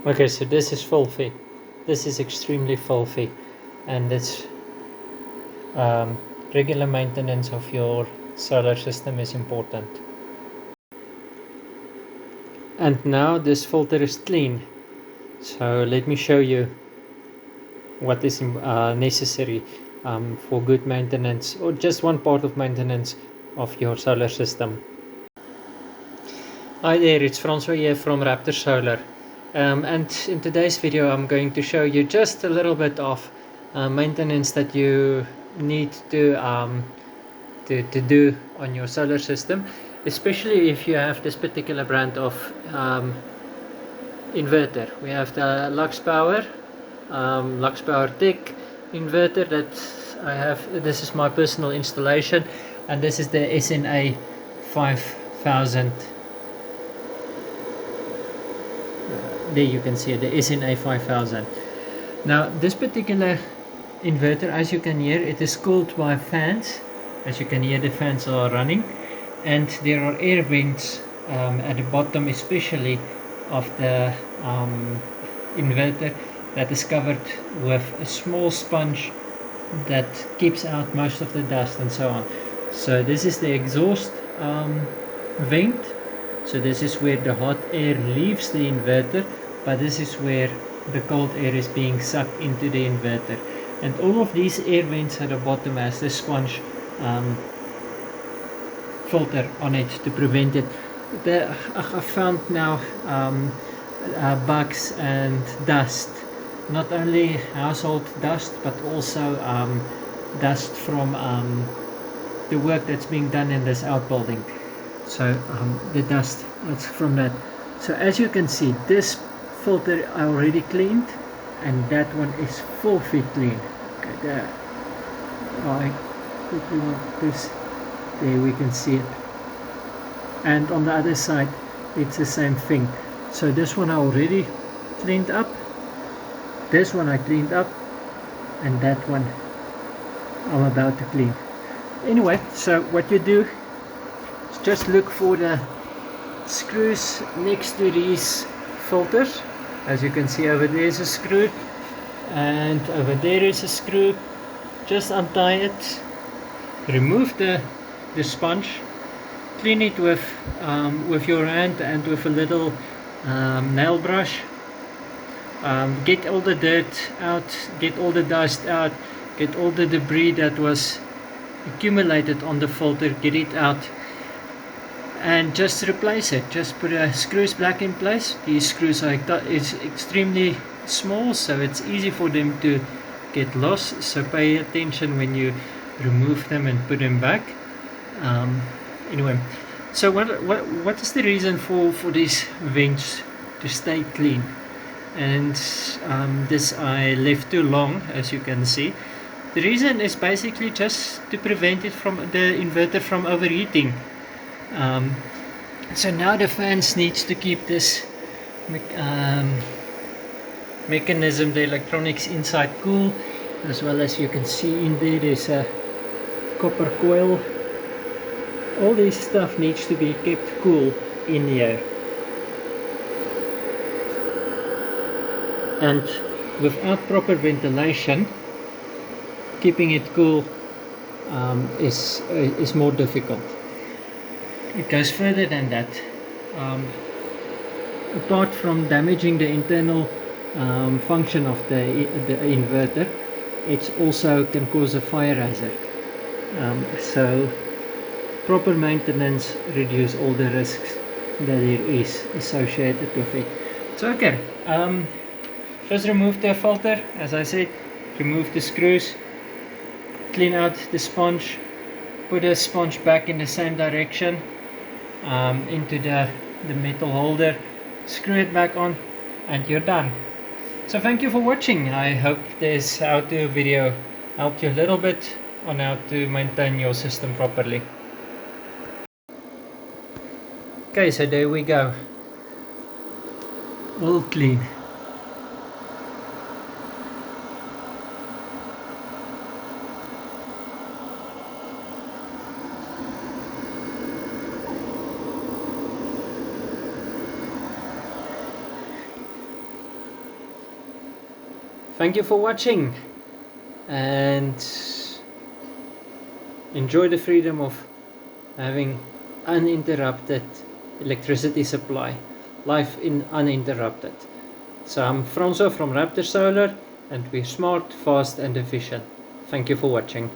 Okay, so this is filthy. This is extremely filthy, and it's regular maintenance of your solar system is important. And now this filter is clean, so let me show you what is necessary for good maintenance, or just one part of maintenance of your solar system. Hi there, it's Francois here from Raptor Solar, and in today's video I'm going to show you just a little bit of maintenance that you need to do on your solar system, especially if you have this particular brand of inverter. We have the Lux Power Tech inverter that I have. This is my personal installation, and this is the SNA5000. There you can see the SNA5000. Now this particular inverter, as you can hear, it is cooled by fans. As you can hear, the fans are running, and there are air vents at the bottom, especially of the inverter, that is covered with a small sponge that keeps out most of the dust and so on. So this is the exhaust vent. So this is where the hot air leaves the inverter, but this is where the cold air is being sucked into the inverter. And all of these air vents at the bottom has the sponge filter on it to prevent it. I found now bugs and dust, not only household dust, but also dust from the work that's being done in this outbuilding. So the dust that's from that. So as you can see, this filter I already cleaned, and that one is filthy clean. Okay, there. I quickly want this. There we can see it. And on the other side, it's the same thing. So this one I already cleaned up. This one I cleaned up, and that one I'm about to clean. Anyway, so what you do is just look for the screws next to these filters. As you can see, over there is a screw, and over there is a screw. Just untie it, remove the sponge, clean it with your hand and with a little nail brush. Get all the dirt out, get all the dust out, get all the debris that was accumulated on the filter, get it out, and just replace it. Just put the screws back in place. These screws are extremely small, so it's easy for them to get lost, so pay attention when you remove them and put them back. Anyway, so what is the reason for these vents to stay clean? And this I left too long, as you can see. The reason is basically just to prevent it from the inverter from overheating. So now the fans needs to keep this mechanism, the electronics inside, cool, as well as you can see in there there's a copper coil. All this stuff needs to be kept cool in here. And without proper ventilation, keeping it cool is more difficult. It goes further than that. Apart from damaging the internal function of the inverter, it also can cause a fire hazard. So proper maintenance reduce all the risks that there is associated with it. So okay, just remove the filter, as I said, remove the screws, clean out the sponge, put the sponge back in the same direction into the metal holder, screw it back on, and you're done. So thank you for watching. I hope this how-to video helped you a little bit on how to maintain your system properly. Okay, so there we go, all clean. thank you for watching, and enjoy the freedom of having uninterrupted electricity supply, life in uninterrupted. So I'm Francois from Raptor Solar, and we're smart, fast and efficient. Thank you for watching.